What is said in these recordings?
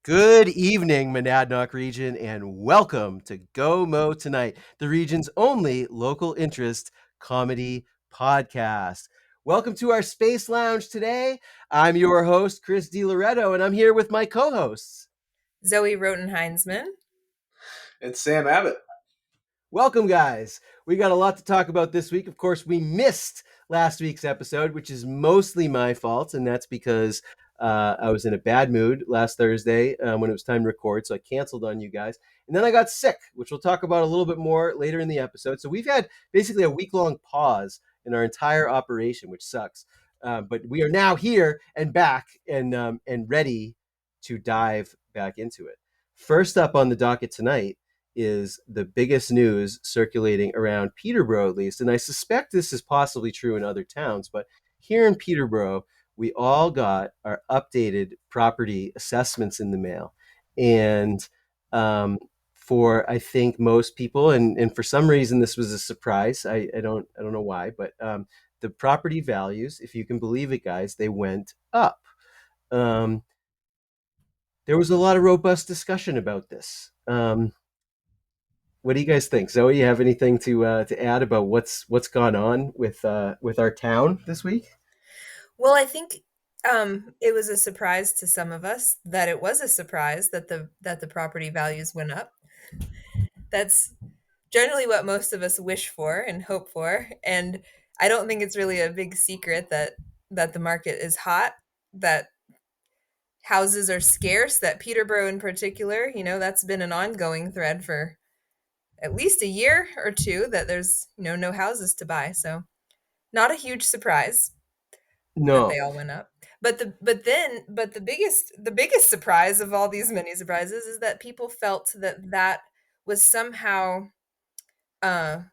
Good evening, Monadnock region, and welcome to Go Mo Tonight, the region's only local interest comedy podcast. Welcome to our Space Lounge today. I'm your host, Chris diloreto, and I'm here with my co-hosts. Zoe Rotenheinsman. It's Sam Abbott. Welcome, guys. We got a lot to talk about this week. Of course, we missed last week's episode, which is mostly my fault, and that's because I was in a bad mood last Thursday when it was time to record, so I canceled on you guys. And then I got sick, which we'll talk about a little bit more later in the episode. So we've had basically a week-long pause in our entire operation, which sucks. But we are now here and back and ready to dive back into it. First up on the docket tonight is the biggest news circulating around Peterborough, at least. And I suspect this is possibly true in other towns, but here in Peterborough, we all got our updated property assessments in the mail. And for, I think, most people, and for some reason this was a surprise, I don't know why, but the property values, if you can believe it, guys, they went up. There was a lot of robust discussion about this. What do you guys think? Zoe, you have anything to add about what's gone on with our town this week? Well, I think it was a surprise to some of us that it was a surprise that the property values went up. That's generally what most of us wish for and hope for, and I don't think it's really a big secret that the market is hot, that houses are scarce, that Peterborough in particular, that's been an ongoing thread for at least a year or two, that there's no houses to buy. So not a huge surprise that they No. all went up. But the biggest surprise of all these many surprises is that people felt that was somehow that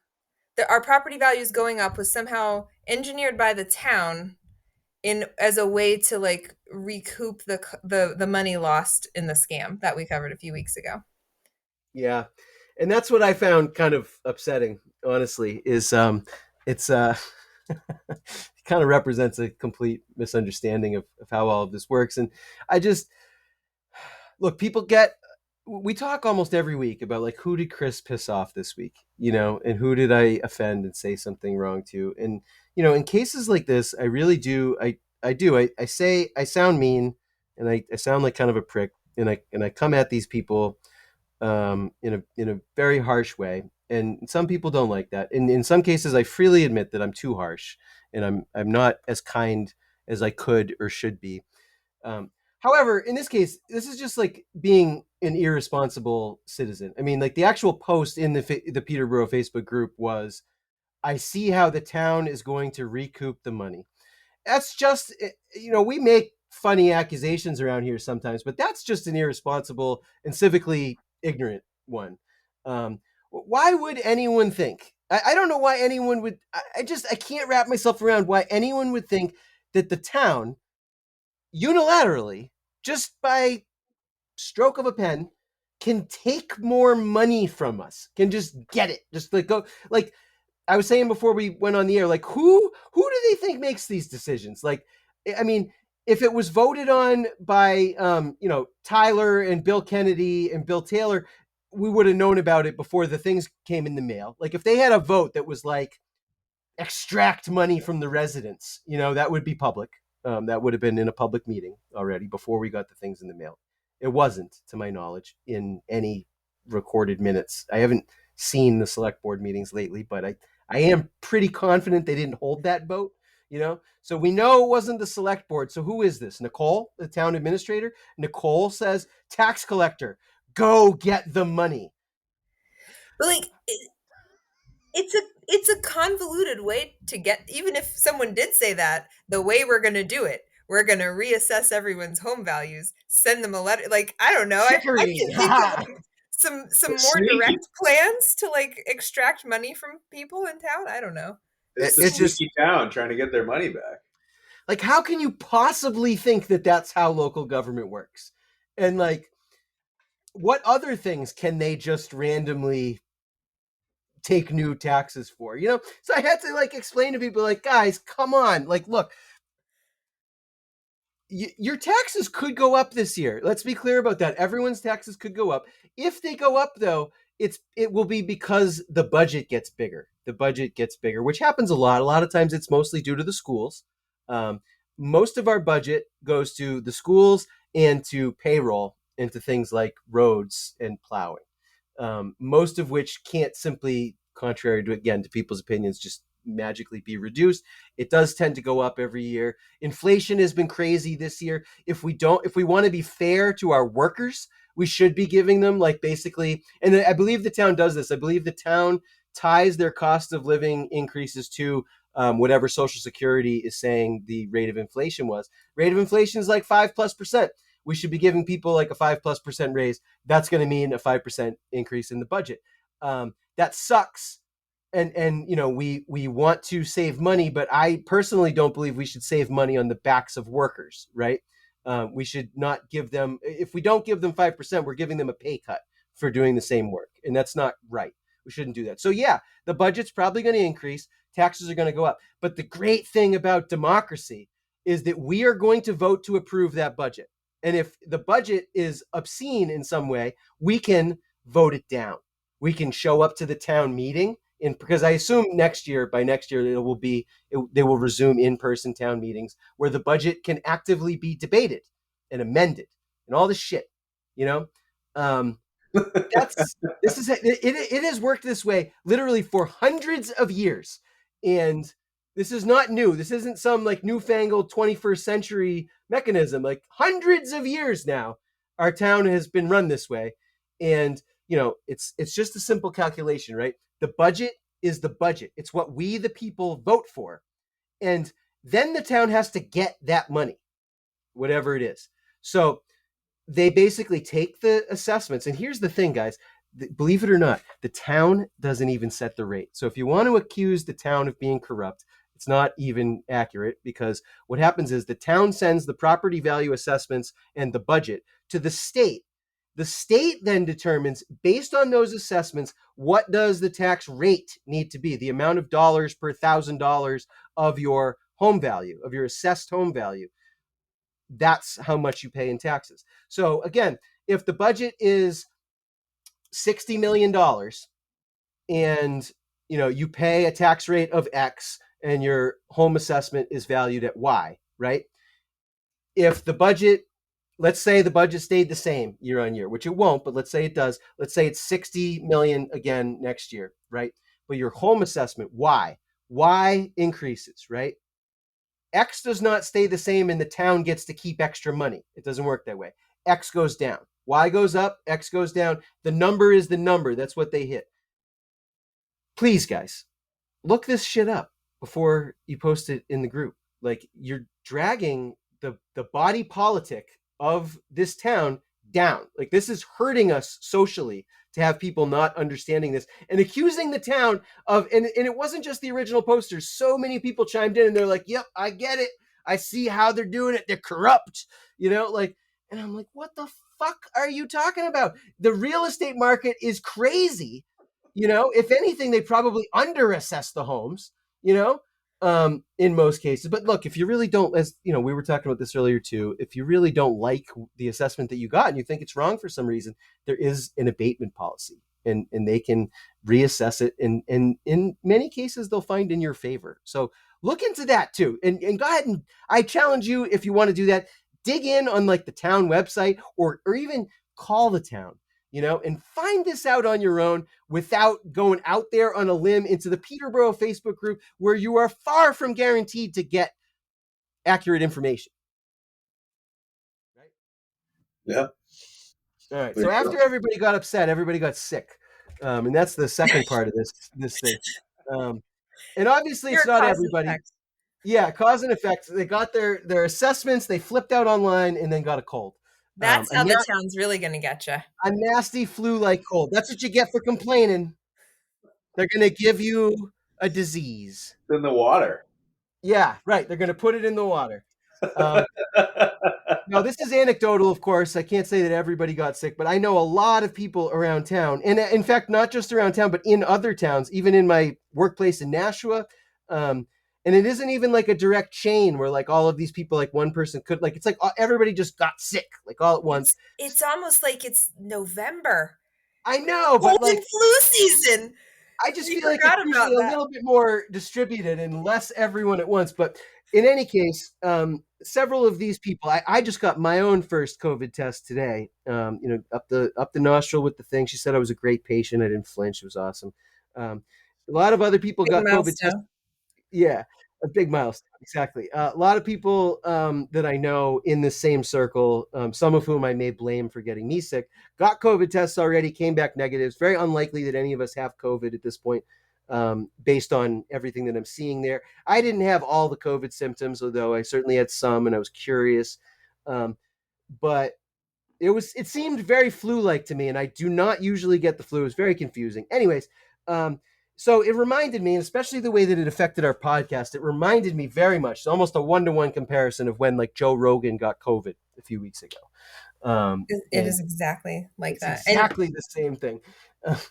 our property values going up was somehow engineered by the town in as a way to like recoup the money lost in the scam that we covered a few weeks ago. Yeah. And that's what I found kind of upsetting, honestly, is it's it kind of represents a complete misunderstanding of how all of this works. And I just look, we talk almost every week about like who did Chris piss off this week, and who did I offend and say something wrong to. And in cases like this, I really do I say I sound mean, and I sound like kind of a prick, and I come at these people in a very harsh way, and some people don't like that. And in some cases, I freely admit that I'm too harsh, and I'm not as kind as I could or should be. However, in this case, this is just like being an irresponsible citizen. I mean, like the actual post in the Peterborough Facebook group was, "I see how the town is going to recoup the money." That's just, we make funny accusations around here sometimes, but that's just an irresponsible and civically ignorant one. Why would anyone think? I don't know why anyone would. I can't wrap myself around why anyone would think that the town unilaterally, just by stroke of a pen, can take more money from us, can just get it, just like go like I was saying before we went on the air, like who do they think makes these decisions? Like, I mean, if it was voted on by Tyler and Bill Kennedy and Bill Taylor, we would have known about it before the things came in the mail. Like if they had a vote that was like extract money from the residents, that would be public. That would have been in a public meeting already before we got the things in the mail. It wasn't, to my knowledge, in any recorded minutes. I haven't seen the select board meetings lately, but I am pretty confident they didn't hold that vote, So we know it wasn't the select board. So who is this? Nicole, the town administrator? Nicole says, tax collector, go get the money. But like it's a convoluted way to get, even if someone did say that, the way we're going to do it, we're going to reassess everyone's home values, send them a letter. Like, I don't know. I can think of like some more sneaky. direct plans to like extract money from people in town. I don't know. It's the sneaky town trying to get their money back. Like, how can you possibly think that that's how local government works? And like, what other things can they just randomly take new taxes for? So I had to like explain to people, like, guys, come on, like, look, your taxes could go up this year. Let's be clear about that. Everyone's taxes could go up. If they go up, though, it will be because the budget gets bigger. The budget gets bigger, which happens a lot. A lot of times it's mostly due to the schools. Um, Most of our budget goes to the schools and to payroll and to things like roads and plowing. Most of which can't simply, contrary to, again, to people's opinions, just magically be reduced. It does tend to go up every year. Inflation has been crazy this year. If we want to be fair to our workers, we should be giving them like basically, and I believe the town does this. I believe the town ties their cost of living increases to whatever Social Security is saying the rate of inflation was. Rate of inflation is like 5+%. We should be giving people like a 5+% raise. That's going to mean a 5% increase in the budget. That sucks. And we want to save money, but I personally don't believe we should save money on the backs of workers, right? We should not give them, if we don't give them 5%, we're giving them a pay cut for doing the same work. And that's not right. We shouldn't do that. So yeah, the budget's probably going to increase. Taxes are going to go up. But the great thing about democracy is that we are going to vote to approve that budget. And if the budget is obscene in some way, we can vote it down. We can show up to the town meeting, because I assume by next year, they will resume in-person town meetings where the budget can actively be debated and amended and all this shit, you know? It has worked this way literally for hundreds of years. And this is not new. This isn't some like newfangled 21st century mechanism. Like hundreds of years now, our town has been run this way. And, it's just a simple calculation, right? The budget is the budget. It's what we, the people, vote for. And then the town has to get that money, whatever it is. So they basically take the assessments. And here's the thing, guys. Believe it or not, the town doesn't even set the rate. So if you want to accuse the town of being corrupt, it's not even accurate, because what happens is the town sends the property value assessments and the budget to the state. The state then determines, based on those assessments, what does the tax rate need to be, the amount of dollars per $1,000 of your home value, of your assessed home value. That's how much you pay in taxes. So again, if the budget is $60 million and you pay a tax rate of X and your home assessment is valued at Y, right? If the budget, let's say the budget stayed the same year on year, which it won't, but let's say it does. Let's say it's 60 million again next year, right? But your home assessment, Y increases, right? X does not stay the same and the town gets to keep extra money. It doesn't work that way. X goes down. Y goes up, X goes down. The number is the number. That's what they hit. Please, guys, look this shit up before you post it in the group. Like, you're dragging the body politic of this town down. Like, this is hurting us socially to have people not understanding this and accusing the town of, and it wasn't just the original posters. So many people chimed in and they're like, yep, I get it. I see how they're doing it. They're corrupt, and I'm like, what the fuck are you talking about? The real estate market is crazy. If anything, they probably underassess the homes, in most cases. But look, if you really don't, as we were talking about this earlier too, if you really don't like the assessment that you got and you think it's wrong for some reason, there is an abatement policy and they can reassess it. And in many cases, they'll find in your favor. So look into that too. And go ahead, and I challenge you, if you want to do that, dig in on like the town website or even call the town, and find this out on your own without going out there on a limb into the Peterborough Facebook group where you are far from guaranteed to get accurate information. Right? Yeah. All right. So after everybody got upset, everybody got sick. And that's the second part of this thing. And obviously it's not everybody. Yeah, cause and effect. They got their assessments, they flipped out online and then got a cold. That's how the town's really going to get you. A nasty flu-like cold. That's what you get for complaining. They're going to give you a disease. It's in the water. Yeah, right. They're going to put it in the water. Now, this is anecdotal, of course. I can't say that everybody got sick, but I know a lot of people around town. And in fact, not just around town, but in other towns, even in my workplace in Nashua. And it isn't even like a direct chain where like all of these people, like one person could, like, it's like everybody just got sick like all at once. It's almost like it's November. I know, but Cold like and flu season. I just We feel like it's forgot usually about a that. little bit more distributed and less everyone at once. But in any case, several of these people, I just got my own first COVID test today. Up the nostril with the thing. She said I was a great patient. I didn't flinch. It was awesome. A lot of other people Big got COVID tests. milestone. Yeah, a big milestone. Exactly. A lot of people that I know in the same circle, some of whom I may blame for getting me sick, got COVID tests already, came back negative. It's very unlikely that any of us have COVID at this point, based on everything that I'm seeing there. I didn't have all the COVID symptoms, although I certainly had some, and I was curious. But it seemed very flu-like to me, and I do not usually get the flu. It was very confusing. Anyways, so it reminded me, and especially the way that it affected our podcast, it reminded me very much, it's almost a one-to-one comparison of when like Joe Rogan got COVID a few weeks ago. It is exactly like that. Exactly the same thing.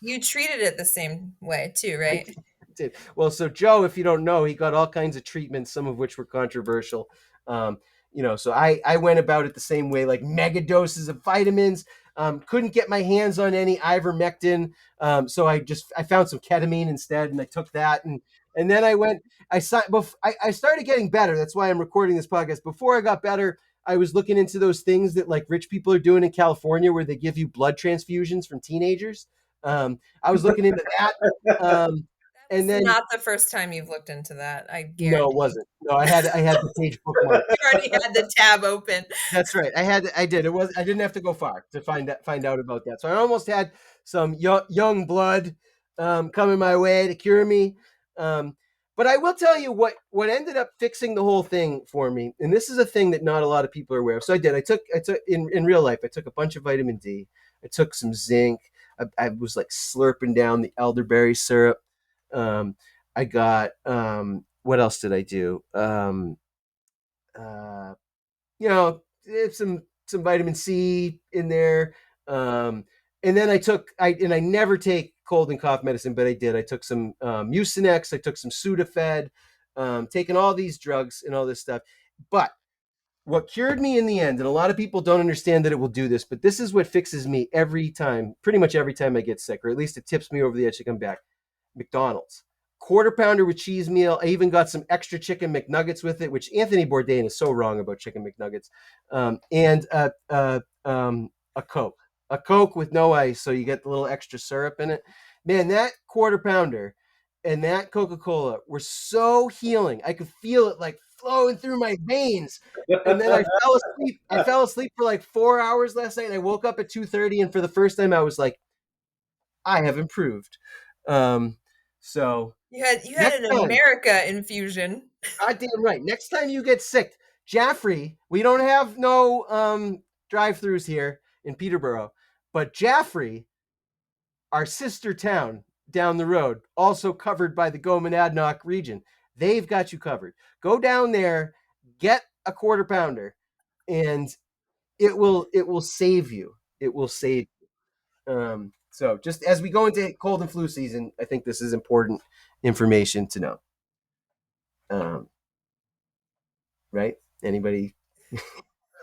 You treated it the same way too, right? I did. Well, so Joe, if you don't know, he got all kinds of treatments, some of which were controversial. So I went about it the same way, like mega doses of vitamins. Couldn't get my hands on any ivermectin, so I found some ketamine instead, and I took that, and then I started getting better. That's why I'm recording this podcast. Before I got better, I was looking into those things that like rich people are doing in California, where they give you blood transfusions from teenagers. I was looking into that. And then not the first time you've looked into that. I guarantee. No, it wasn't. No, I had the page bookmarked. You already had the tab open. That's right. I did. I didn't have to go far to find out about that. So I almost had some young blood coming my way to cure me. But I will tell you what ended up fixing the whole thing for me, and this is a thing that not a lot of people are aware of. So I did. I took in real life. I took a bunch of vitamin D. I took some zinc. I was like slurping down the elderberry syrup. I got what else did I do? Some vitamin C in there. And then I never take cold and cough medicine, but I did. I took some Mucinex. I took some Sudafed. Taking all these drugs and all this stuff. But what cured me in the end, and a lot of people don't understand that it will do this, but this is what fixes me every time, pretty much every time I get sick, or at least it tips me over the edge to come back. McDonald's. Quarter pounder with cheese meal. I even got some extra chicken McNuggets with it, which Anthony Bourdain is so wrong about chicken McNuggets. And a Coke with no ice, so you get the little extra syrup in it. Man, that quarter pounder and that Coca-Cola were so healing. I could feel it like flowing through my veins. And then I fell asleep. I fell asleep for like 4 hours last night, and I woke up at 2:30, and for the first time I was like, I have improved. So you had an America infusion. Goddamn right. Next time you get sick, Jaffrey, we don't have no drive-throughs here in Peterborough, but Jaffrey, our sister town down the road, also covered by the Monadnock region, they've got you covered. Go down there, get a quarter pounder, and it will save you. It will save you. So just as we go into cold and flu season, I think this is important information to know. Right? Anybody?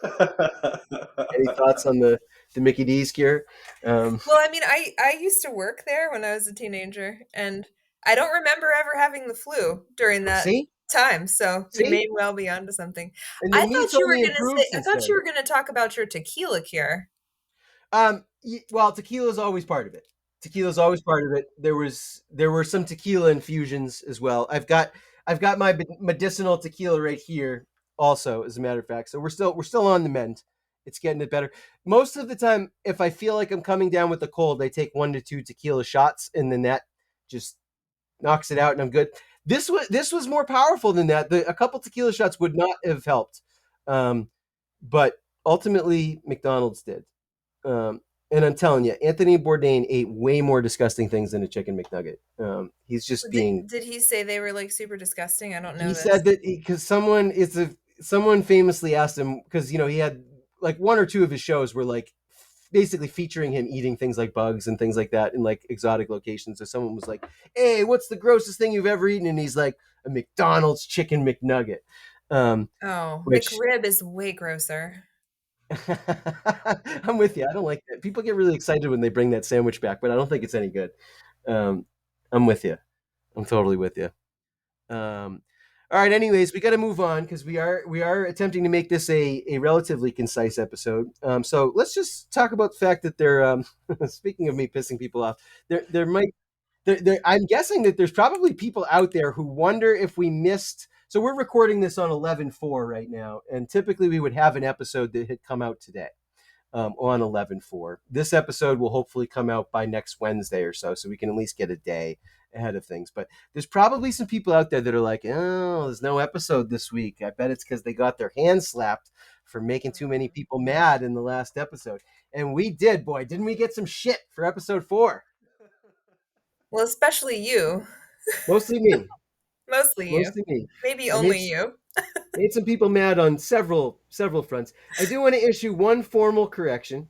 Any thoughts on the Mickey D's cure? Well, I mean, I used to work there when I was a teenager, and I don't remember ever having the flu during that time. So we may well be onto something. I thought you were going to talk about your tequila cure. Well, tequila is always part of it. There were some tequila infusions as well. I've got my medicinal tequila right here also, as a matter of fact. So we're still on the mend. It's getting it better. Most of the time, if I feel like I'm coming down with a cold, I take 1 to 2 tequila shots, and then that just knocks it out, and I'm good. This was more powerful than that. A couple tequila shots would not have helped, but ultimately McDonald's did. And I'm telling you, Anthony Bourdain ate way more disgusting things than a chicken McNugget. He's just being. Did he say they were like super disgusting? I don't know. He said that because someone famously asked him, because he had like 1 or 2 of his shows were like basically featuring him eating things like bugs and things like that in like exotic locations. So someone was like, "Hey, what's the grossest thing you've ever eaten?" And he's like, a McDonald's chicken McNugget. Oh, Which McRib is way grosser. I'm with you. I don't like that. People get really excited when they bring that sandwich back, but I don't think it's any good. Um, I'm with you. I'm totally with you. Um, all right. Anyways, we got to move on because we are attempting to make this a relatively concise episode. So let's just talk about the fact that there. Speaking of me pissing people off, there might I'm guessing that there's probably people out there who wonder if we missed. So we're recording this on 11/4 right now, and typically we would have an episode that had come out today on 11/4. This episode will hopefully come out by next Wednesday or so we can at least get a day ahead of things. But there's probably some people out there that are like, oh, there's no episode this week. I bet it's because they got their hands slapped for making too many people mad in the last episode. And we did, boy, didn't we get some shit for episode 4? Well, especially you. Mostly me. Mostly you. Mostly me. Maybe I only you. made some people mad on several fronts. I do want to issue one formal correction,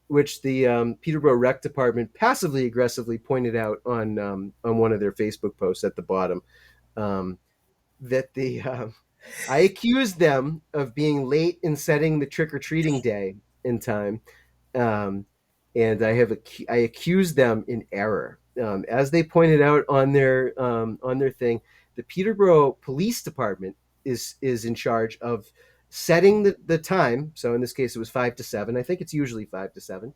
which the Peterborough Rec Department passively aggressively pointed out on one of their Facebook posts at the bottom. That I accused them of being late in setting the trick-or-treating day in time, and I accused them in error. As they pointed out on their thing, the Peterborough Police Department is in charge of setting the time. So in this case, it was 5 to 7. I think it's usually 5 to 7.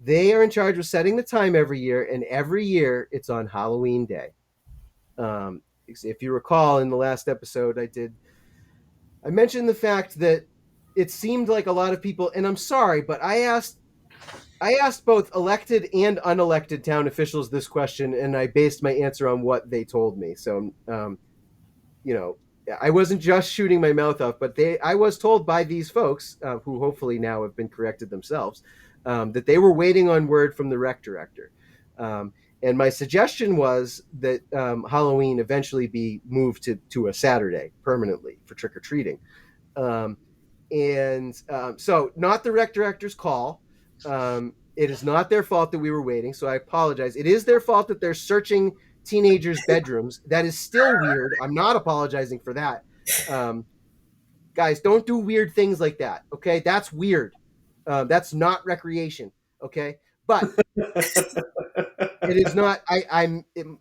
They are in charge of setting the time every year, and every year it's on Halloween Day. If you recall, in the last episode, I mentioned the fact that it seemed like a lot of people, and I'm sorry, but I asked both elected and unelected town officials this question, and I based my answer on what they told me. So, I wasn't just shooting my mouth off, but I was told by these folks, who hopefully now have been corrected themselves, that they were waiting on word from the rec director. And my suggestion was that Halloween eventually be moved to a Saturday permanently for trick-or-treating. So not the rec director's call. It is not their fault that we were waiting, so I apologize. It is their fault that they're searching teenagers' bedrooms. That is still weird. I'm not apologizing for that. Guys, don't do weird things like that, okay? That's weird. That's not recreation, okay? But it is not.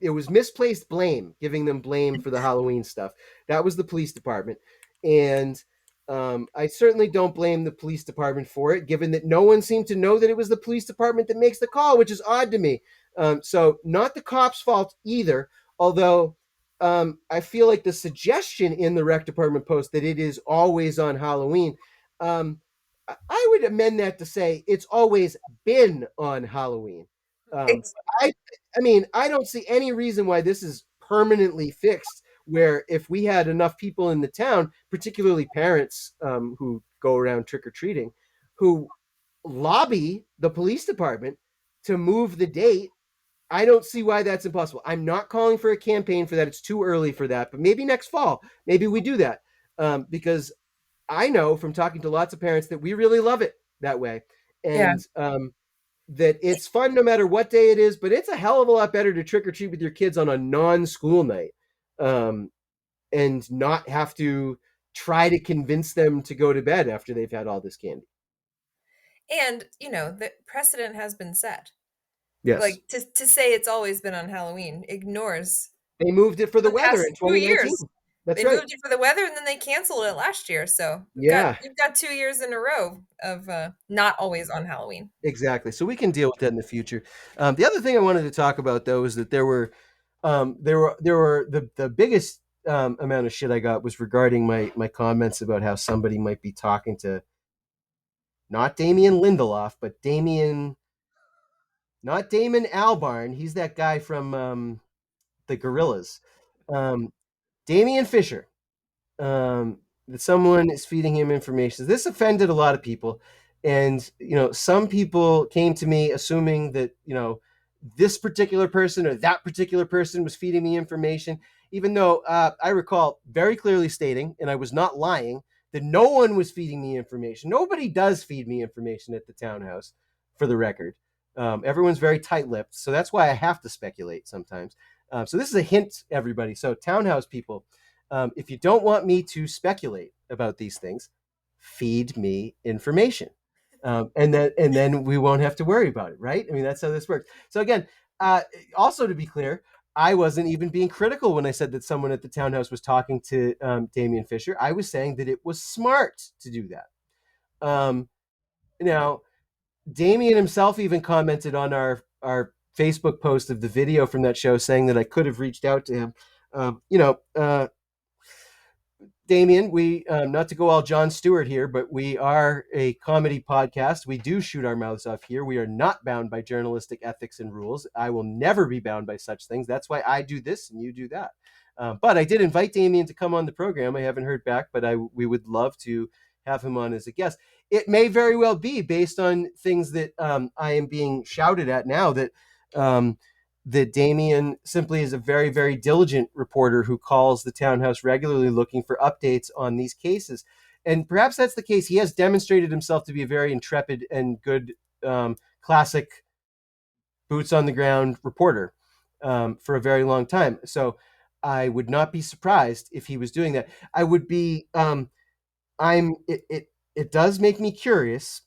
It was misplaced blame, giving them blame for the Halloween stuff. That was the police department, and I certainly don't blame the police department for it, given that no one seemed to know that it was the police department that makes the call, which is odd to me. So not the cops' fault either. Although I feel like the suggestion in the rec department post that it is always on Halloween. I would amend that to say it's always been on Halloween. It's, I I don't see any reason why this is permanently fixed. Where if we had enough people in the town, particularly parents who go around trick or treating, who lobby the police department to move the date, I don't see why that's impossible. I'm not calling for a campaign for that. It's too early for that. But maybe next fall, maybe we do that, because I know from talking to lots of parents that we really love it that way. yeah. And that it's fun no matter what day it is, but it's a hell of a lot better to trick or treat with your kids on a non-school night, and not have to try to convince them to go to bed after they've had all this candy. And, the precedent has been set. Yes. Like, to say it's always been on Halloween ignores They moved it for the weather past in 2 2019. years. That's They right. moved it for the weather, and then they canceled it last year. So we've got 2 years in a row of not always on Halloween. Exactly. So we can deal with that in the future. The other thing I wanted to talk about, though, is that there were the biggest amount of shit I got was regarding my comments about how somebody might be talking to not Damien Lindelof, but not Damon Albarn. He's that guy from the Gorillas. Damien Fisher. That someone is feeding him information. This offended a lot of people. And, some people came to me assuming that, this particular person or that particular person was feeding me information, even though I recall very clearly stating, and I was not lying, that no one was feeding me information. Nobody does feed me information at the townhouse, for the record. Everyone's very tight-lipped, so that's why I have to speculate sometimes. So this is a hint, everybody. So townhouse people, if you don't want me to speculate about these things, feed me information. And then we won't have to worry about it, right? I mean, that's how this works. So again, uh, also to be clear, I wasn't even being critical when I said that someone at the townhouse was talking to Damien Fisher. I was saying that it was smart to do that. Now, Damien himself even commented on our Facebook post of the video from that show, saying that I could have reached out to him. Um, you know, uh, Damien, we not to go all Jon Stewart here, but we are a comedy podcast. We do shoot our mouths off here. We are not bound by journalistic ethics and rules. I will never be bound by such things. That's why I do this and you do that. But I did invite Damien to come on the program. I haven't heard back, but we would love to have him on as a guest. It may very well be, based on things that I am being shouted at now, um, that Damien simply is a very, very diligent reporter who calls the townhouse regularly looking for updates on these cases. And perhaps that's the case. He has demonstrated himself to be a very intrepid and good classic boots on the ground reporter for a very long time. So I would not be surprised if he was doing that. I would be, it does make me curious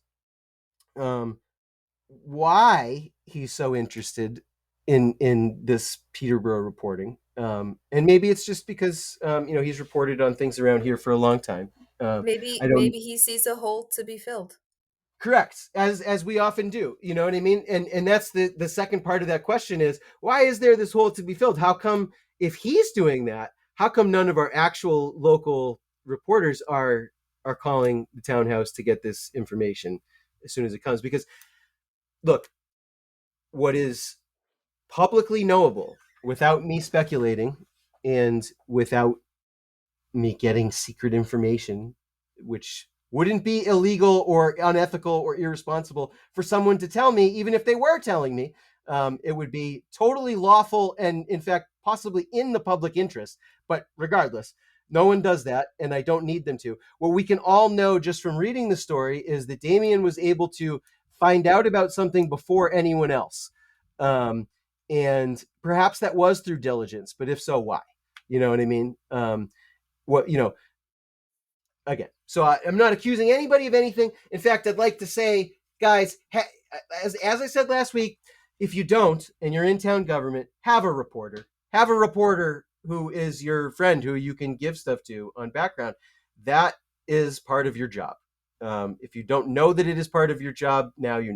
why he's so interested in this Peterborough reporting. And maybe it's just because he's reported on things around here for a long time. Maybe I don't. maybe he sees a hole to be filled. Correct, as we often do. You know what I mean? And that's the second part of that question is, why is there this hole to be filled? How come, if he's doing that, how come none of our actual local reporters are calling the townhouse to get this information as soon as it comes? Because look, what is publicly knowable, without me speculating and without me getting secret information, which wouldn't be illegal or unethical or irresponsible for someone to tell me, even if they were telling me. It would be totally lawful and, in fact, possibly in the public interest. But regardless, no one does that, and I don't need them to. What we can all know just from reading the story is that Damien was able to find out about something before anyone else. And perhaps that was through diligence, but if so, why? You know what I mean? What, again, so I'm not accusing anybody of anything. In fact, I'd like to say, guys, as I said last week, if you don't and you're in town government, have a reporter who is your friend, who you can give stuff to on background. That is part of your job. If you don't know that it is part of your job, now you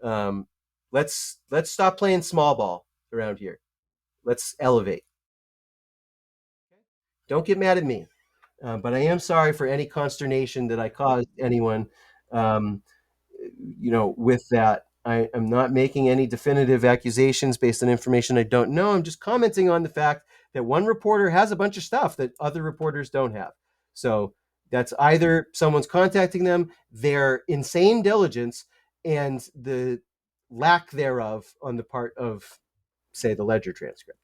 know. Let's stop playing small ball around here. Let's elevate. Don't get mad at me. But I am sorry for any consternation that I caused anyone, um, with that. I am not making any definitive accusations based on information I don't know. I'm just commenting on the fact that one reporter has a bunch of stuff that other reporters don't have. So that's either someone's contacting them, their insane diligence, and the lack thereof on the part of, say, the ledger transcript.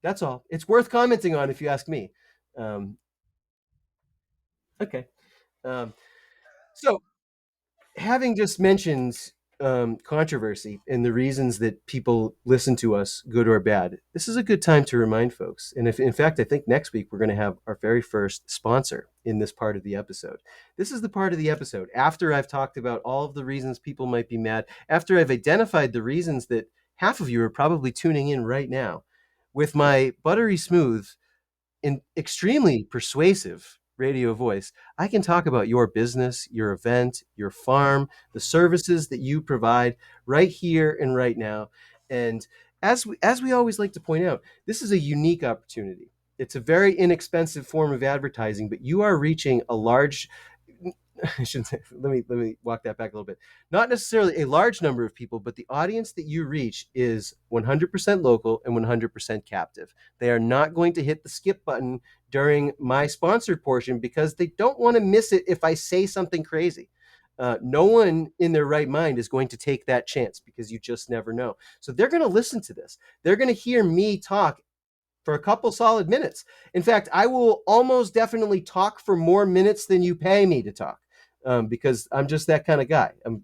That's all. It's worth commenting on, if you ask me. Um, okay. Um, so, having just mentioned controversy and the reasons that people listen to us, good or bad, this is a good time to remind folks. And if, in fact, I think next week we're going to have our very first sponsor in this part of the episode. This is the part of the episode after I've talked about all of the reasons people might be mad, after I've identified the reasons that half of you are probably tuning in right now, with my buttery smooth and extremely persuasive radio voice, I can talk about your business, your event, your farm, the services that you provide right here and right now. And as we always like to point out, this is a unique opportunity. It's a very inexpensive form of advertising, but you are reaching a large I shouldn't say, let me walk that back a little bit. Not necessarily a large number of people, but the audience that you reach is 100% local and 100% captive. They are not going to hit the skip button during my sponsored portion because they don't want to miss it if I say something crazy. No one in their right mind is going to take that chance because you just never know. So they're going to listen to this. They're going to hear me talk for a couple solid minutes. In fact, I will almost definitely talk for more minutes than you pay me to talk, because I'm just that kind of guy. I'm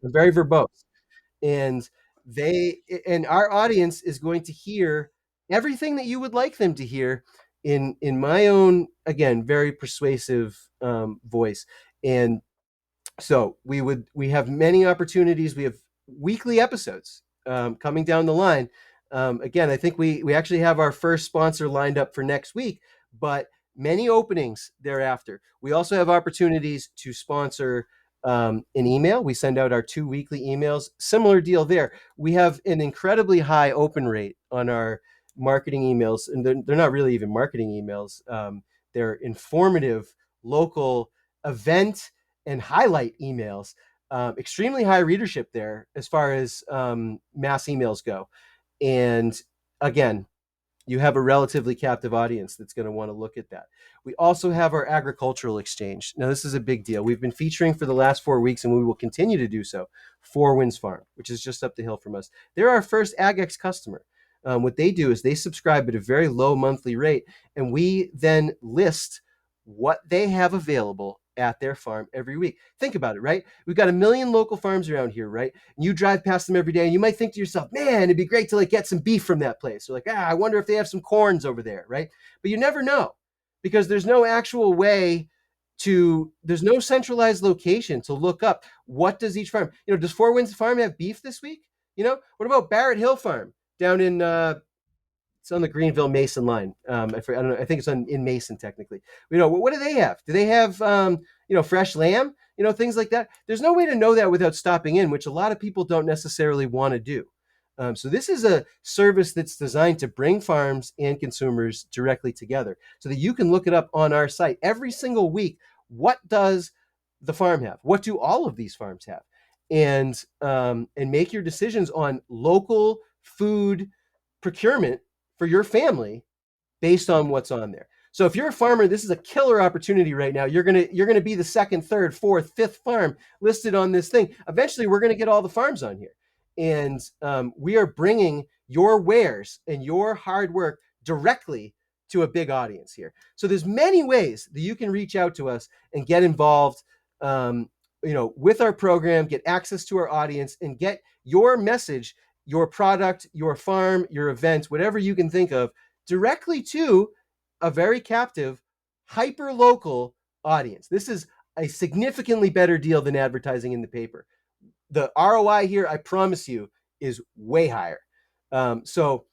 very verbose. And they and our audience is going to hear everything that you would like them to hear in my own, again, very persuasive voice. And so we have many opportunities. We have weekly episodes coming down the line. Again, I think we actually have our first sponsor lined up for next week, but many openings thereafter. We also have opportunities to sponsor an email. We send out our 2 weekly emails. Similar deal there. We have an incredibly high open rate on our marketing emails, and they're not really even marketing emails. They're informative, local event and highlight emails. Extremely high readership there as far as mass emails go. And again, you have a relatively captive audience that's going to want to look at that. We also have our agricultural exchange. Now, this is a big deal. We've been featuring for the last 4 weeks, and we will continue to do so, Four Winds Farm, which is just up the hill from us. They're our first AgEx customer. What they do is they subscribe at a very low monthly rate, and we then list what they have available at their farm every week. Think about it, right? We've got 1 million local farms around here, right? And you drive past them every day and you might think to yourself, man, it'd be great to like get some beef from that place. Or like, I wonder if they have some corns over there, right? But you never know because there's no actual way there's no centralized location to look up what does each farm, does Four Winds Farm have beef this week? What about Barrett Hill Farm down in, it's on the Greenville Mason line. I don't know. I think it's in Mason technically. What do they have? Do they have fresh lamb? Things like that. There's no way to know that without stopping in, which a lot of people don't necessarily want to do. So this is a service that's designed to bring farms and consumers directly together, so that you can look it up on our site every single week. What does the farm have? What do all of these farms have? And make your decisions on local food procurement for your family based on what's on there. So if you're a farmer, this is a killer opportunity right now. You're gonna be the second, third, fourth, fifth farm listed on this thing. Eventually, we're gonna get all the farms on here, and we are bringing your wares and your hard work directly to a big audience here. So there's many ways that you can reach out to us and get involved, with our program, get access to our audience, and get your message, your product, your farm, your event, whatever you can think of, directly to a very captive, hyper-local audience. This is a significantly better deal than advertising in the paper. The ROI here, I promise you, is way higher. So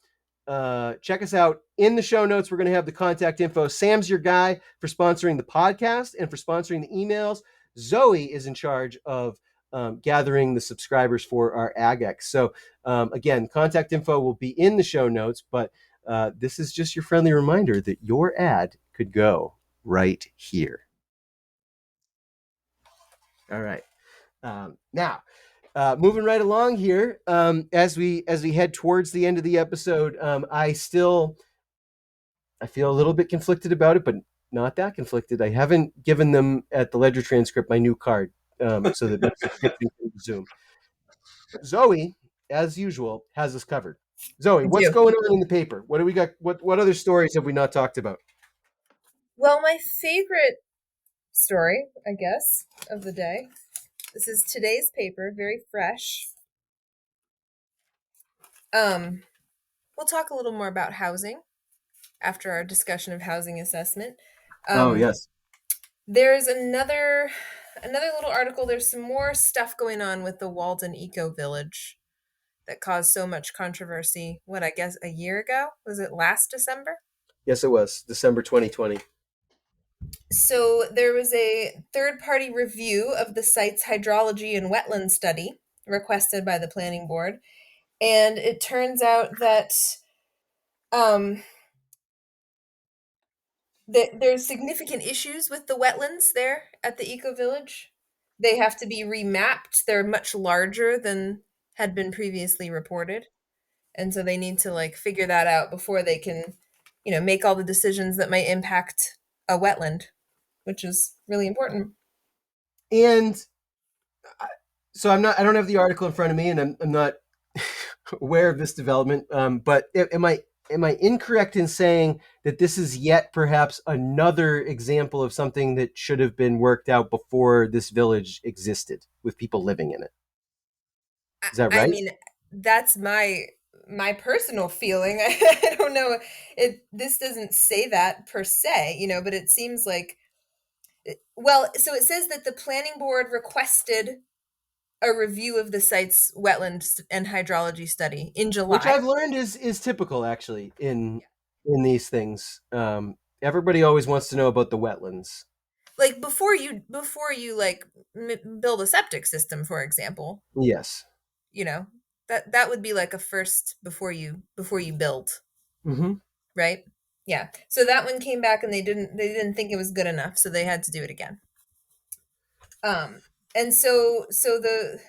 check us out. In the show notes, we're going to have the contact info. Sam's your guy for sponsoring the podcast and for sponsoring the emails. Zoe is in charge of gathering the subscribers for our AgEx. So again, contact info will be in the show notes, but this is just your friendly reminder that your ad could go right here. All right. Now, moving right along here, as we head towards the end of the episode, I feel a little bit conflicted about it, but not that conflicted. I haven't given them at the Ledger transcript my new card, so that that's Zoom. Zoe, as usual, has us covered. Zoe, what's going on in the paper? What do we got? What other stories have we not talked about? Well, my favorite story, I guess, of the day. This is today's paper, very fresh. We'll talk a little more about housing after our discussion of housing assessment. Yes. There's another little article. There's some more stuff going on with the Walden Eco Village that caused so much controversy. What, I guess a year ago? Was it last December? Yes, it was December 2020. So there was a third-party review of the site's hydrology and wetland study requested by the planning board. And it turns out that there's significant issues with the wetlands there at the Eco Village. They have to be remapped. They're much larger than had been previously reported. And so they need to figure that out before they can, make all the decisions that might impact a wetland, which is really important. And so I don't have the article in front of me, and I'm not aware of this development. But am I incorrect in saying that this is yet perhaps another example of something that should have been worked out before this village existed with people living in it? Is that right? I mean, that's my personal feeling. I don't know. This doesn't say that per se, but it seems like, well, so it says that the planning board requested a review of the site's wetland and hydrology study in Which July. I've learned is typical actually in these things. Everybody always wants to know about the wetlands. Like before you like build a septic system, for example, Yes. you know, that would be like a first before you build, Mm-hmm. right? Yeah. So that one came back and they didn't think it was good enough, so they had to do it again. And so the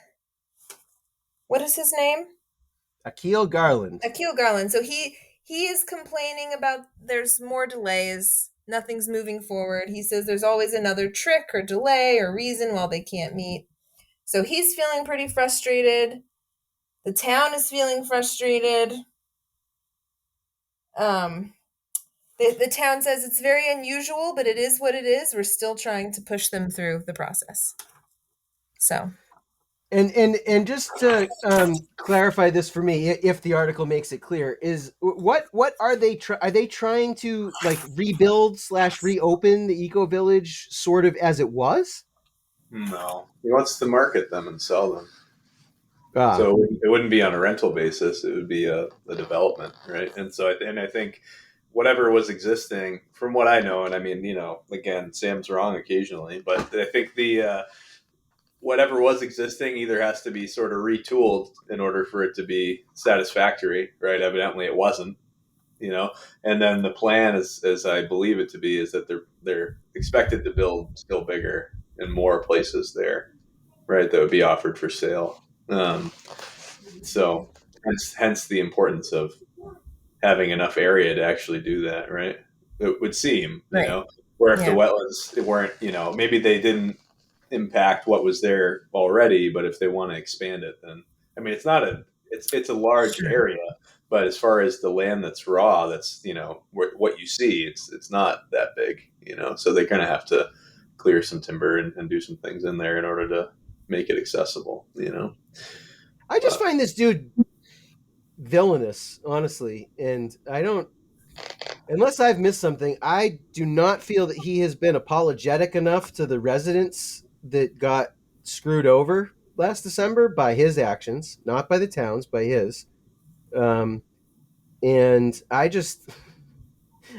what is his name? Akil Garland. Akil Garland. So he is complaining about there's more delays, nothing's moving forward. He says there's always another trick or delay or reason why they can't meet. So he's feeling pretty frustrated. The town is feeling frustrated. Um, the town says it's very unusual, but it is what it is. We're still trying to push them through the process. So And just to clarify this for me, if the article makes it clear, is what are they are they trying to like rebuild slash reopen the Eco Village sort of as it was? No, he wants to market them and sell them. Ah, So it wouldn't be on a rental basis; it would be a development, right? And so, I think whatever was existing, from what I know, and I mean, again, Sam's wrong occasionally, but I think the whatever was existing either has to be sort of retooled in order for it to be satisfactory, right? Evidently, it wasn't, and then the plan is, as I believe it to be, is that they're expected to build still bigger and more places there, right? That would be offered for sale. So hence the importance of having enough area to actually do that, right? It would seem, right, where if the yeah, wetlands weren't, maybe they didn't impact what was there already, but if they want to expand it, then I mean, it's a large sure, area, but as far as the land that's raw, that's what you see, it's not that big, so they're going to have to clear some timber and do some things in there in order to make it accessible. I just But find this dude villainous, honestly, and I don't. Unless I've missed something, I do not feel that he has been apologetic enough to the residents that got screwed over last December by his actions, not by the town's, by his. Um, and I just,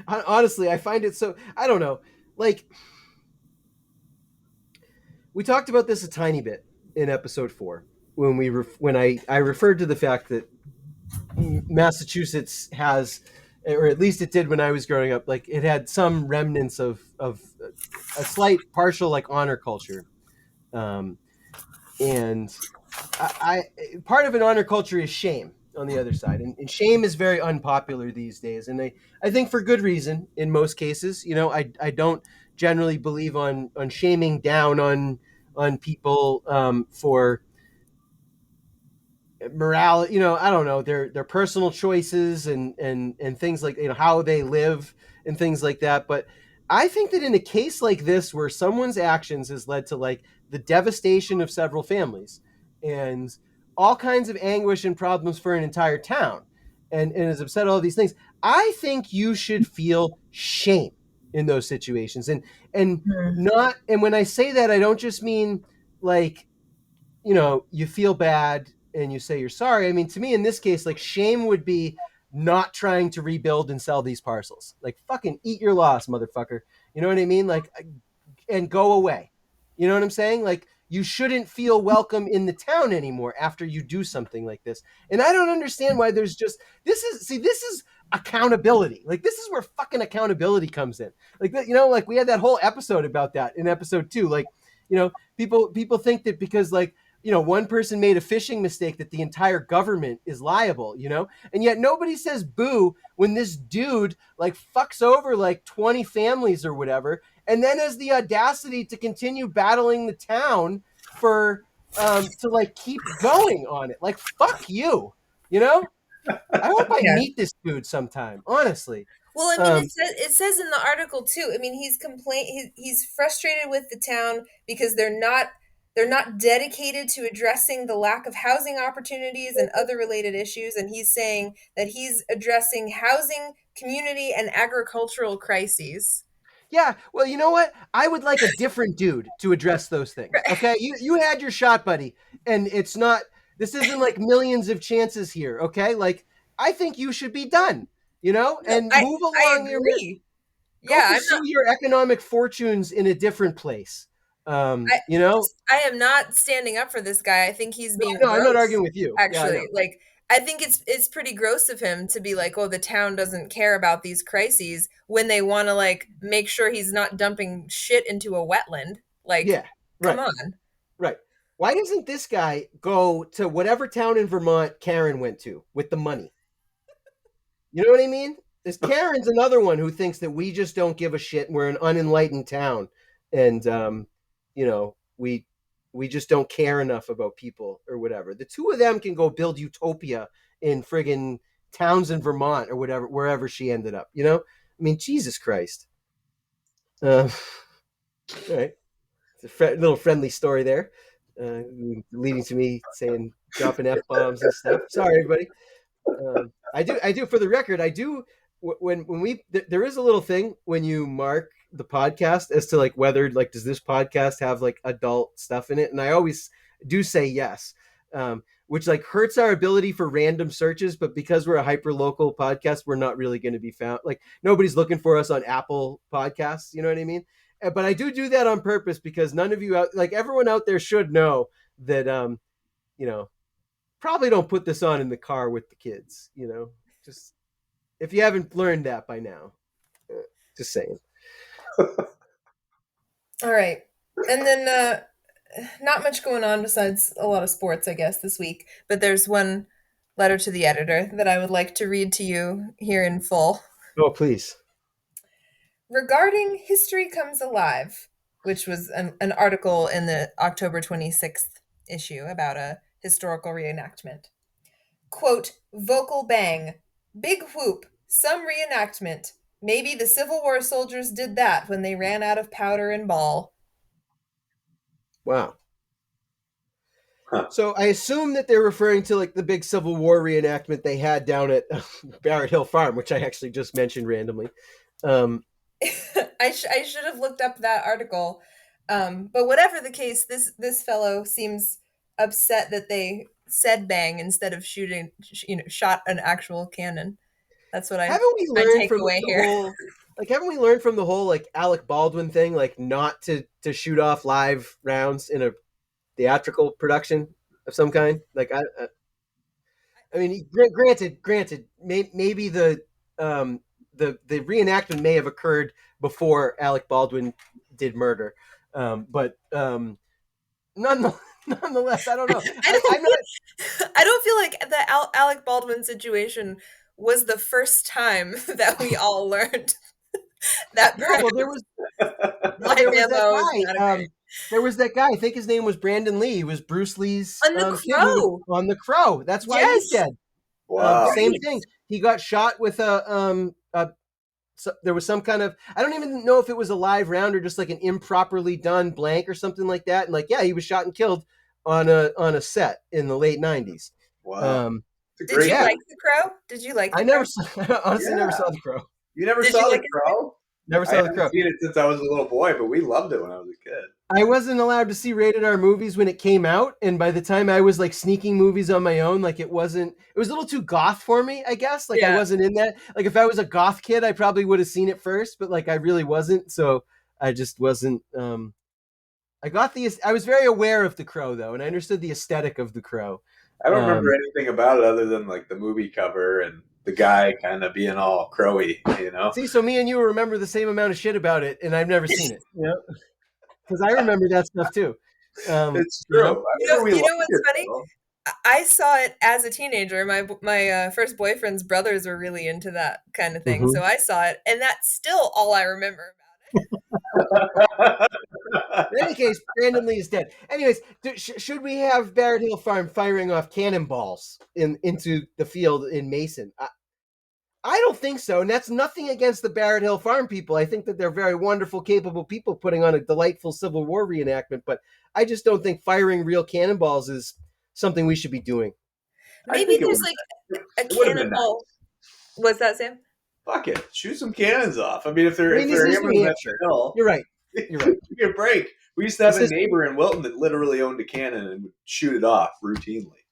honestly, I find it so, I don't know. Like, we talked about this a tiny bit in episode 4 when when I referred to the fact that Massachusetts has, or at least it did when I was growing up, like it had some remnants of a slight partial like honor culture, um, and part of an honor culture is shame on the other side, and shame is very unpopular these days, and I think for good reason in most cases. I don't generally believe on shaming down on people for morale, I don't know, their personal choices and things like, how they live and things like that. But I think that in a case like this where someone's actions has led to like the devastation of several families and all kinds of anguish and problems for an entire town, and has upset all these things, I think you should feel shame in those situations. And hmm, not, and when I say that, I don't just mean like, you feel bad and you say you're sorry. I mean, to me, in this case, like shame would be not trying to rebuild and sell these parcels. Like, fucking eat your loss, motherfucker. You know what I mean? Like, and go away. You know what I'm saying? Like, you shouldn't feel welcome in the town anymore after you do something like this. And I don't understand why there's just this is accountability. Like, this is where fucking accountability comes in. Like, like we had that whole episode about that in episode 2. Like, people think that because like, one person made a fishing mistake that the entire government is liable, and yet nobody says boo when this dude like fucks over like 20 families or whatever, and then has the audacity to continue battling the town for to like keep going on it. Like, fuck you, you know. I hope I yeah. meet this dude sometime, honestly. Well, I mean, um it says in the article too. I mean, he's frustrated with the town because they're not they're not dedicated to addressing the lack of housing opportunities and other related issues. And he's saying that he's addressing housing, community, and agricultural crises. Yeah, well, you know what? I would like a different dude to address those things. Okay, you had your shot, buddy, and it's not. This isn't like millions of chances here. Okay, like I think you should be done. No, And move I along. agree. Go Yeah, pursue your economic fortunes in a different place. I I am not standing up for this guy. I think he's being No, I'm not gross, arguing with you. Yeah, I actually. know. Like, I think it's pretty gross of him to be like, "Oh, the town doesn't care about these crises," when they want to like make sure he's not dumping shit into a wetland. Like, Yeah, come right, on. right. Why doesn't this guy go to whatever town in Vermont Karen went to with the money? You know what I mean? This Karen's another one who thinks that we just don't give a shit and we're an unenlightened town, and we just don't care enough about people or whatever. The two of them can go build utopia in friggin' towns in Vermont or whatever, wherever she ended up. I mean, Jesus Christ. All right, it's a little friendly story there, leading to me saying dropping f bombs and stuff. Sorry, everybody. I do. For the record, I do. When we there is a little thing when you mark the podcast as to like whether like does this podcast have like adult stuff in it, and I always do say yes, which like hurts our ability for random searches. But because we're a hyper local podcast, we're not really going to be found. Like nobody's looking for us on Apple Podcasts. You know what I mean? But I do that on purpose because none of you out, like everyone out there should know that probably don't put this on in the car with the kids, just if you haven't learned that by now, just saying. All right. And then not much going on besides a lot of sports, I guess, this week. But there's one letter to the editor that I would like to read to you here in full. Oh, please. Regarding History Comes Alive, which was an article in the October 26th issue about a historical reenactment. Quote, vocal bang, big whoop, some reenactment. Maybe the Civil War soldiers did that when they ran out of powder and ball. Wow. Huh. So I assume that they're referring to like the big Civil War reenactment they had down at Barrett Hill Farm, which I actually just mentioned randomly. I should have looked up that article. But whatever the case, this fellow seems upset that they said bang instead of shot an actual cannon. That's what haven't we learned from away here. Haven't we learned from the whole like Alec Baldwin thing, like not to shoot off live rounds in a theatrical production of some kind? Like I mean, granted, maybe the reenactment may have occurred before Alec Baldwin did murder, but nonetheless, I don't know. I don't feel like the Alec Baldwin situation was the first time that we all learned that. No, well, there was that guy. There was that guy. I think his name was Brandon Lee. He was Bruce Lee's on the Crow. On the Crow. That's why he's dead. Wow. Same thing. He got shot with there was some kind of, I don't even know if it was a live round or just like an improperly done blank or something like that. And like, yeah, he was shot and killed on a set in the late 90s. Wow. Did you like The Crow? Did you like The Crow? Honestly never saw The Crow. You never saw The Crow? Never saw The Crow. I've seen it since I was a little boy, but we loved it when I was a kid. I wasn't allowed to see rated R movies when it came out, and by the time I was like sneaking movies on my own, like it was a little too goth for me, I guess. Like I wasn't in that. Like if I was a goth kid, I probably would have seen it first, but like I really wasn't, so I just wasn't. I was very aware of The Crow though, and I understood the aesthetic of The Crow. I don't remember anything about it other than like the movie cover and the guy kind of being all crowy, See, so me and you remember the same amount of shit about it, and I've never seen it. Because I remember that stuff too. It's true. You know what's funny? I saw it as a teenager. My first boyfriend's brothers were really into that kind of thing, so I saw it, and that's still all I remember about it. In any case, Brandon Lee is dead. Anyways, should we have Barrett Hill Farm firing off cannonballs into the field in Mason? I don't think so, and that's nothing against the Barrett Hill Farm people. I think that they're very wonderful, capable people putting on a delightful Civil War reenactment, but I just don't think firing real cannonballs is something we should be doing. I Maybe think it there's would. like a It would have been nice. cannonball. What's that, Sam? Fuck it, shoot some cannons off. I mean, if they're I mean, this is hammering New them at Hampshire. the hill, You're right. You're right. give me a break. We used to have This a is neighbor in Wilton that literally owned a cannon and would shoot it off routinely.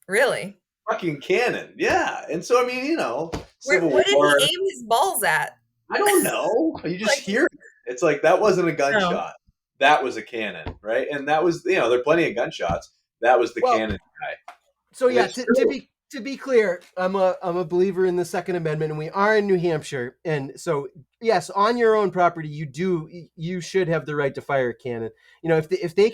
Really? Fucking cannon, yeah. And so I mean, you know, Civil What did War. he aim his balls at? I don't know. You just Like- hear it. It's like that wasn't a No. gunshot. That was a cannon, right? And that was, you know, there are plenty of gunshots. That was the Well, cannon guy. So And yeah, it's to true. be clear, I'm a believer in the Second Amendment, and we are in New Hampshire, and so yes, on your own property, you should have the right to fire a cannon. You know, if they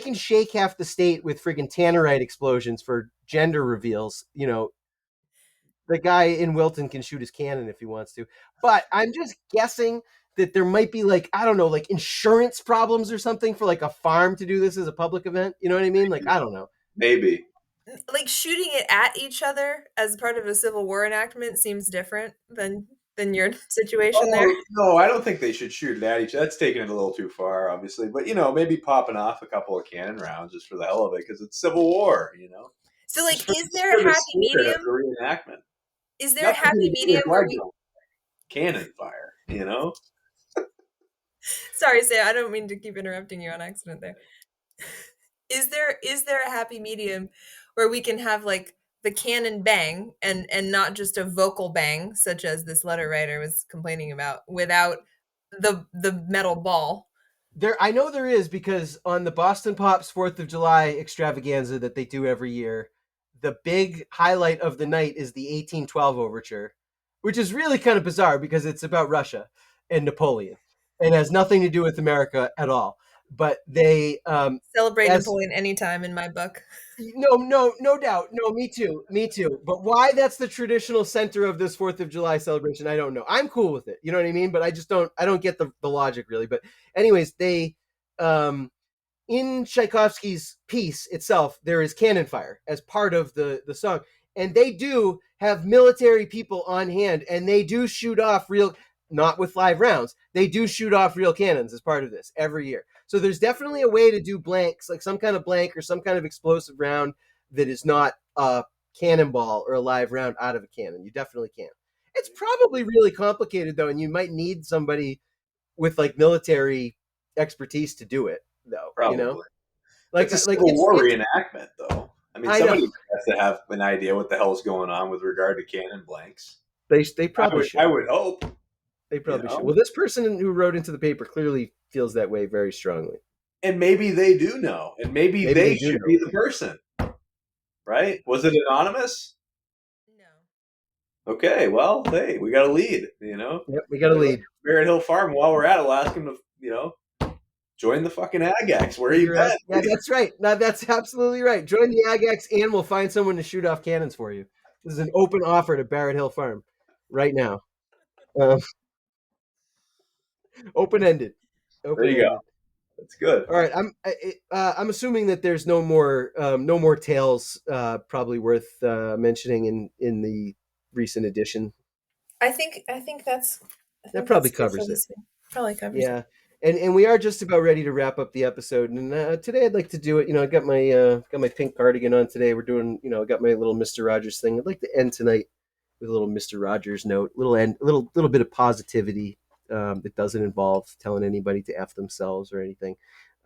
can shake half the state with friggin' tannerite explosions for gender reveals, you know, the guy in Wilton can shoot his cannon if he wants to. But I'm just guessing that there might be like, I don't know, like insurance problems or something for like a farm to do this as a public event. You know what I mean? Like, I don't know. Maybe. Like shooting it at each other as part of a Civil War enactment seems different than your situation there. No, I don't think they should shoot it at each other. That's taking it a little too far, obviously. But, you know, maybe popping off a couple of cannon rounds just for the hell of it because it's Civil War, you know? So, like, Just for- is there a for the happy spirit of medium? the reenactment. Is there a Nothing happy to do medium with where we? Lego. Cannon fire, you know? Sorry, Sam, I don't mean to keep interrupting you on accident there. Is there a happy medium where we can have like the cannon bang and not just a vocal bang, such as this letter writer was complaining about, without the metal ball? I know there is, because on the Boston Pops 4th of July extravaganza that they do every year, the big highlight of the night is the 1812 overture, which is really kind of bizarre because it's about Russia and Napoleon and has nothing to do with America at all. But they Celebrate as- Napoleon anytime in my book. no doubt. No, me too. But why that's the traditional center of this 4th of July celebration, I don't know. I'm cool with it. You know what I mean? But I don't get the logic really. But anyways, they, in Tchaikovsky's piece itself, there is cannon fire as part of the song. And they do have military people on hand, and they do shoot off real, not with live rounds, they do shoot off real cannons as part of this every year. So there's definitely a way to do blanks, like some kind of blank or some kind of explosive round that is not a cannonball or a live round out of a cannon. You definitely can. It's probably really complicated though, and you might need somebody with like military expertise to do it though. Probably. You know, like It's a Civil War reenactment, though. I mean, I somebody know. has to have an idea what the hell's going on with regard to cannon blanks. They probably should. I would hope. They probably you know? should. Well, this person who wrote into the paper clearly feels that way very strongly. And maybe they do know. And maybe they should be the person. Right? Was it anonymous? No. Okay, well, hey, we got a lead, you know? Yep, we got a lead. Barrett Hill Farm, while we're at it, we'll ask him to, you know, join the fucking AgEx. Where are you at? Yeah, that's right. No, that's absolutely right. Join the AgEx and we'll find someone to shoot off cannons for you. This is an open offer to Barrett Hill Farm right now. Open-ended. There you go. That's good. All right, I'm assuming that there's no more tales probably worth mentioning in the recent edition. I think that's That probably covers it. Probably covers it. Yeah, and we are just about ready to wrap up the episode. And today I'd like to do it. You know, I got my pink cardigan on today. We're doing, you know, I got my little Mr. Rogers thing. I'd like to end tonight with a little Mr. Rogers note, little bit of positivity that doesn't involve telling anybody to F themselves or anything.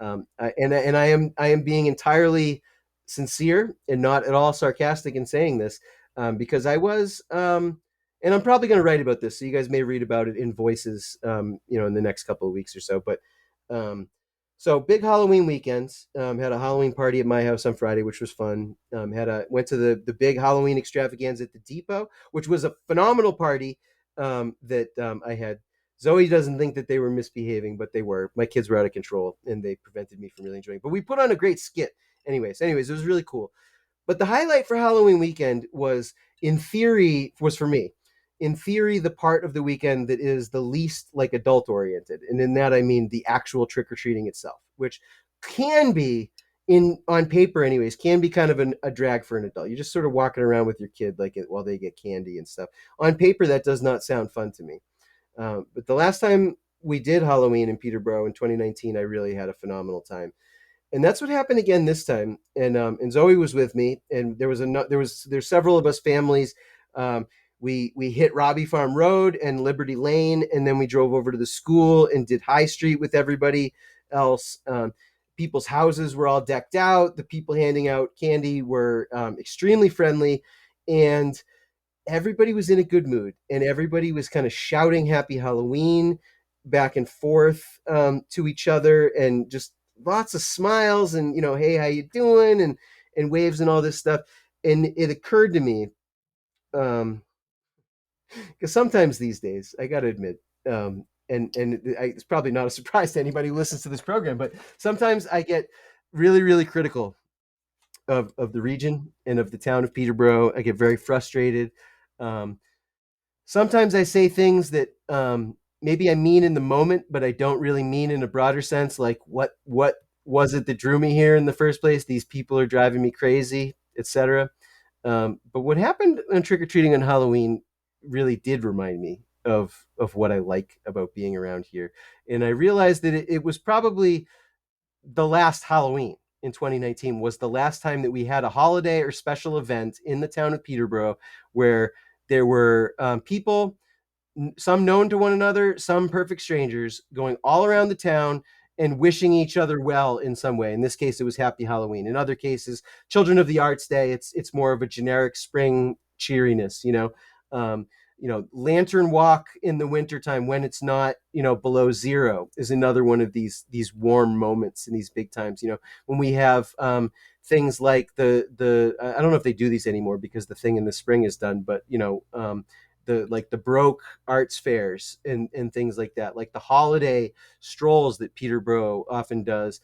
I am being entirely sincere and not at all sarcastic in saying this, because I was, and I'm probably going to write about this, so you guys may read about it in Voices, you know, in the next couple of weeks or so. But so big Halloween weekends. Had a Halloween party at my house on Friday, which was fun. Went to the big Halloween extravaganza at the Depot, which was a phenomenal party that I had. Zoe doesn't think that they were misbehaving, but they were. My kids were out of control, and they prevented me from really enjoying it. But we put on a great skit. Anyways, it was really cool. But the highlight for Halloween weekend was for me. In theory, the part of the weekend that is the least like adult oriented. And in that, I mean the actual trick-or-treating itself, which can be in on paper anyways, can be kind of a drag for an adult. You're just sort of walking around with your kid like while they get candy and stuff. On paper, that does not sound fun to me. But the last time we did Halloween in Peterborough in 2019, I really had a phenomenal time, and that's what happened again this time. And Zoe was with me, and there's several of us families. Um, we hit Robbie Farm Road and Liberty Lane, and then we drove over to the school and did High Street with everybody else. People's houses were all decked out. The people handing out candy were extremely friendly, and everybody was in a good mood, and everybody was kind of shouting Happy Halloween back and forth to each other, and just lots of smiles and, hey, how you doing, and waves and all this stuff. And it occurred to me, because sometimes these days, I got to admit, it's probably not a surprise to anybody who listens to this program, but sometimes I get really, really critical of the region and of the town of Peterborough. I get very frustrated. Um, Sometimes I say things that maybe I mean in the moment, but I don't really mean in a broader sense. Like, what was it that drew me here in the first place? These people are driving me crazy, etc. But what happened on trick or treating on Halloween really did remind me of what I like about being around here, and I realized that it was probably the last Halloween in 2019 was the last time that we had a holiday or special event in the town of Peterborough where there were people, some known to one another, some perfect strangers, going all around the town and wishing each other well in some way. In this case, it was Happy Halloween. In other cases, Children of the Arts Day. It's more of a generic spring cheeriness, Um, Lantern Walk in the wintertime when it's not, below zero is another one of these warm moments in these big times. When we have things like the I don't know if they do these anymore because the thing in the spring is done, but the Broke arts fairs and things like that, like the holiday strolls that Peterborough often does.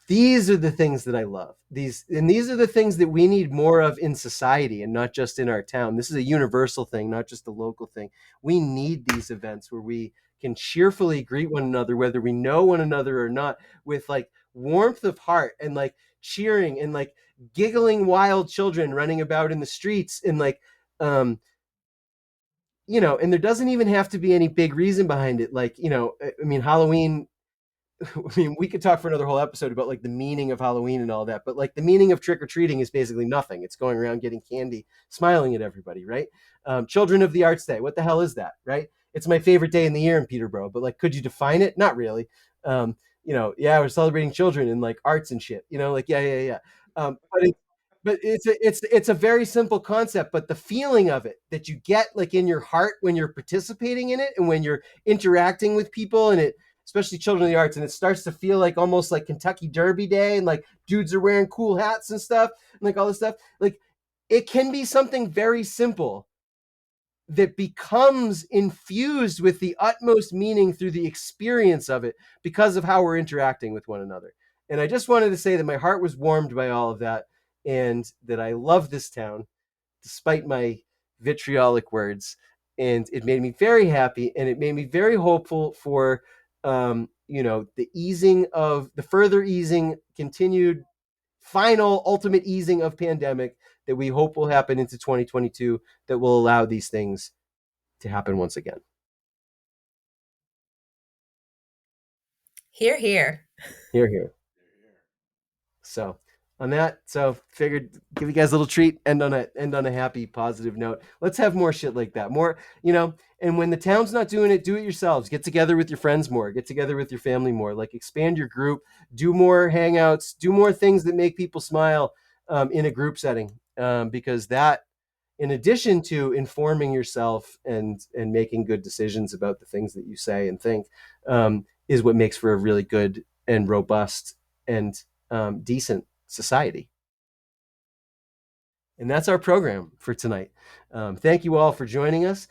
These are the things that I love. These are the things that we need more of in society and not just in our town. This is a universal thing, not just a local thing. We need these events where we can cheerfully greet one another, whether we know one another or not, with like warmth of heart and like cheering and like giggling wild children running about in the streets and like and there doesn't even have to be any big reason behind it. Like, I mean, Halloween, I mean, we could talk for another whole episode about like the meaning of Halloween and all that, but like the meaning of trick or treating is basically nothing. It's going around getting candy, smiling at everybody, right? Children of the Arts Day. What the hell is that, right? It's my favorite day in the year in Peterborough, but like, could you define it? Not really. Yeah, we're celebrating children and like arts and shit, like, yeah. But it's a very simple concept, but the feeling of it that you get like in your heart when you're participating in it and when you're interacting with people and it, especially Children of the Arts, and it starts to feel like almost like Kentucky Derby Day and like dudes are wearing cool hats and stuff and like all this stuff. Like it can be something very simple that becomes infused with the utmost meaning through the experience of it because of how we're interacting with one another. And I just wanted to say that my heart was warmed by all of that and that I love this town despite my vitriolic words. And it made me very happy and it made me very hopeful for, the further easing, continued, final, ultimate easing of pandemic that we hope will happen into 2022 that will allow these things to happen once again. Hear, hear. Hear, hear. So on that, figured give you guys a little treat, end on a happy, positive note. Let's have more shit like that. More, and when the town's not doing it, do it yourselves. Get together with your friends more. Get together with your family more. Like expand your group. Do more hangouts. Do more things that make people smile in a group setting, because that, in addition to informing yourself and making good decisions about the things that you say and think, is what makes for a really good and robust and decent society. And that's our program for tonight. Thank you all for joining us.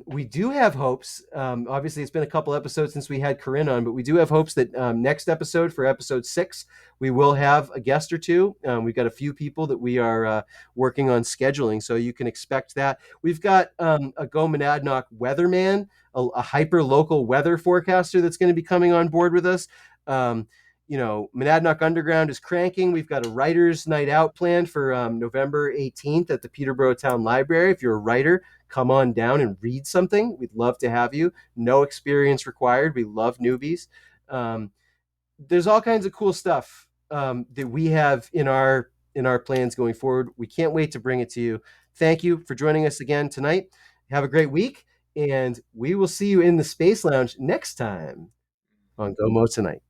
We do have hopes. Obviously, it's been a couple episodes since we had Corinne on, but we do have hopes that next episode, for episode 6, we will have a guest or two. We've got a few people that we are working on scheduling, so you can expect that. We've got a Go Monadnock weatherman, a hyper-local weather forecaster that's going to be coming on board with us. Monadnock Underground is cranking. We've got a writers' night out planned for November 18th at the Peterborough Town Library. If you're a writer, come on down and read something. We'd love to have you. No experience required. We love newbies. There's all kinds of cool stuff that we have in our plans going forward. We can't wait to bring it to you. Thank you for joining us again tonight. Have a great week, and we will see you in the Space Lounge next time on Go Mo Tonight.